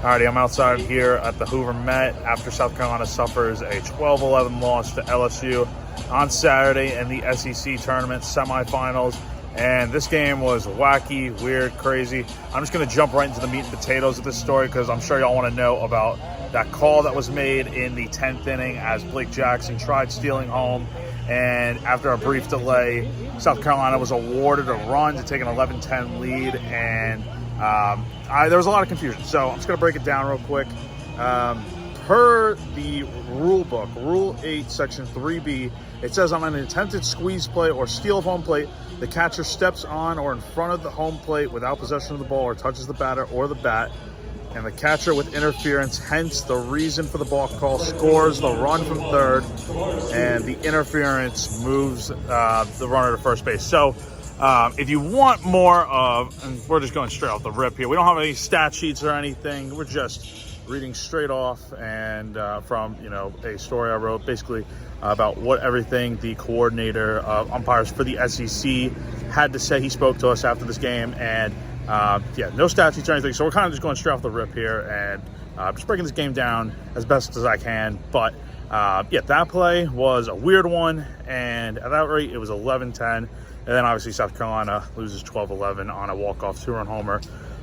Alrighty, I'm outside here at the Hoover Met after South Carolina suffers a 12-11 loss to LSU on Saturday in the SEC tournament semifinals. And this game was wacky, weird, crazy. I'm just going to jump right into the meat and potatoes of this story because I'm sure y'all want to know about that call that was made in the 10th inning as Blake Jackson tried stealing home. And after a brief delay, South Carolina was awarded a run to take an 11-10 lead. And there was a lot of confusion. So I'm just going to break it down real quick. Per the rule book, Rule 8, Section 3B, it says on an attempted squeeze play or steal of home plate, the catcher steps on or in front of the home plate without possession of the ball or touches the batter or the bat, and the catcher with interference, hence the reason for the balk call, scores the run from third, and the interference moves the runner to first base. So if you want more of, and we're just going straight off the rip here, we don't have any stat sheets or anything, we're just reading straight off and from a story I wrote basically about what everything the coordinator of umpires for the SEC had to say. He spoke to us after this game, and yeah, no stat sheets or anything, so we're kind of just going straight off the rip here and just breaking this game down as best as I can. But yeah, that play was a weird one, and at that rate it was 11-10, and then obviously South Carolina loses 12-11 on a walk-off 2-run homer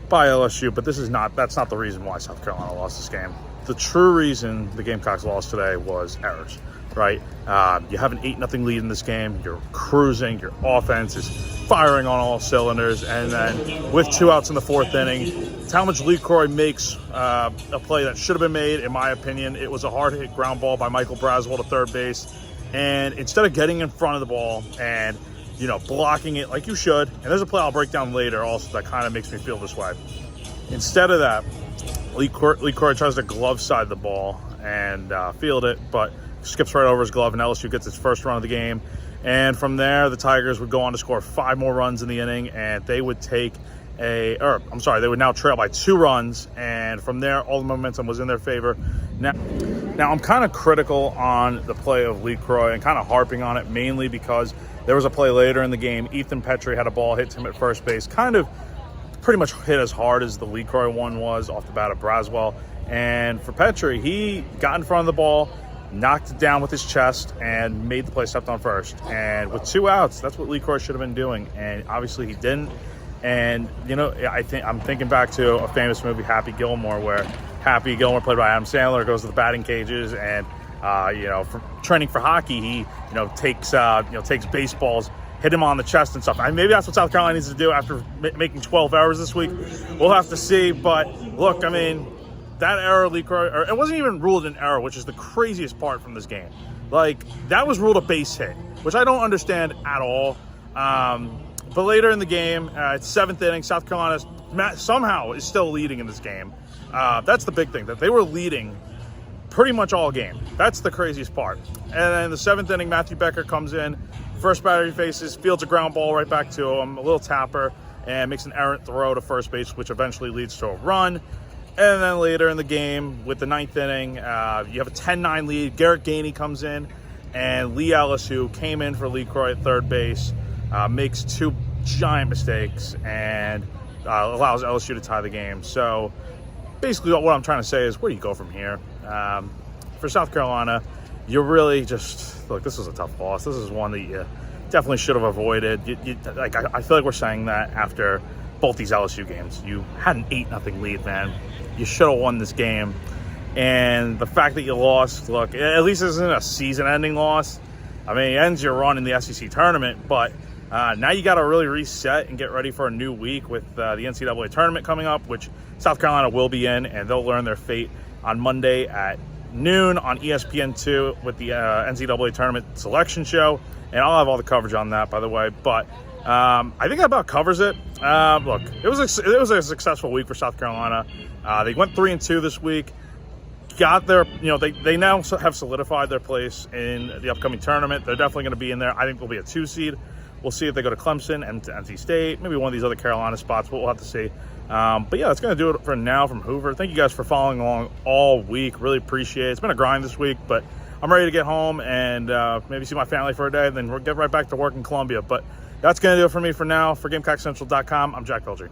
by LSU. But that's not the reason why South Carolina lost this game. The true reason the Gamecocks lost today was errors, right? You have an 8-0 lead in this game. You're cruising. Your offense is firing on all cylinders. And then with 2 outs in the 4th inning, Talmadge LeCroy makes a play that should have been made, in my opinion. It was a hard-hit ground ball by Michael Braswell to third base. And instead of getting in front of the ball and blocking it like you should, and there's a play I'll break down later also that kind of makes me feel this way. Instead of that, LeCroy tries to glove side the ball and field it, but skips right over his glove, and LSU gets its first run of the game. And from there, the Tigers would go on to score 5 more runs in the inning, and they would they would now trail by 2 runs, and from there, all the momentum was in their favor. Now I'm kind of critical on the play of LeCroy and kind of harping on it mainly because there was a play later in the game. Ethan Petrie had a ball hit to him at first base, kind of pretty much hit as hard as the LeCroy one was off the bat of Braswell. And for Petrie, he got in front of the ball, knocked it down with his chest, and made the play, stepped on first. And with 2 outs, that's what LeCroy should have been doing. And obviously he didn't. And, I'm thinking back to a famous movie, Happy Gilmore, where Happy Gilmore, played by Adam Sandler, goes to the batting cages and, for training for hockey, he, takes baseballs, hit him on the chest and stuff. Maybe that's what South Carolina needs to do after making 12 errors this week. We'll have to see. But look, that error, LeCroy, it wasn't even ruled an error, which is the craziest part from this game. Like, that was ruled a base hit, which I don't understand at all. But later in the game, it's 7th inning, South Carolina somehow is still leading in this game. That's the big thing, that they were leading pretty much all game. That's the craziest part. And then in the 7th inning, Matthew Becker comes in. First batter he faces, fields a ground ball right back to him, a little tapper, and makes an errant throw to first base, which eventually leads to a run. And then later in the game, with the 9th inning, you have a 10-9 lead. Garrett Gainey comes in, and Lee Ellis, who came in for LeCroy at third base, makes 2 giant mistakes and allows LSU to tie the game. So basically what I'm trying to say is, where do you go from here? For South Carolina, you really just, look, this was a tough loss. This is one that you definitely should have avoided. I feel like we're saying that after both these LSU games. You had an 8-0 lead, man. You should have won this game. And the fact that you lost, look, at least this isn't a season-ending loss. It ends your run in the SEC tournament, but now you got to really reset and get ready for a new week with the NCAA tournament coming up, which South Carolina will be in, and they'll learn their fate on Monday at noon on ESPN2 with the NCAA tournament selection show. And I'll have all the coverage on that, by the way. But I think that about covers it. Look, it was a successful week for South Carolina. They went 3-2 this week. Got their, they now have solidified their place in the upcoming tournament. They're definitely going to be in there. I think they'll be a 2 seed. We'll see if they go to Clemson and to NC State, maybe one of these other Carolina spots, but we'll have to see. But yeah, that's going to do it for now from Hoover. Thank you guys for following along all week. Really appreciate it. It's been a grind this week, but I'm ready to get home and maybe see my family for a day, then we'll get right back to work in Columbia. But that's going to do it for me for now. For GamecockCentral.com, I'm Jack Veltri.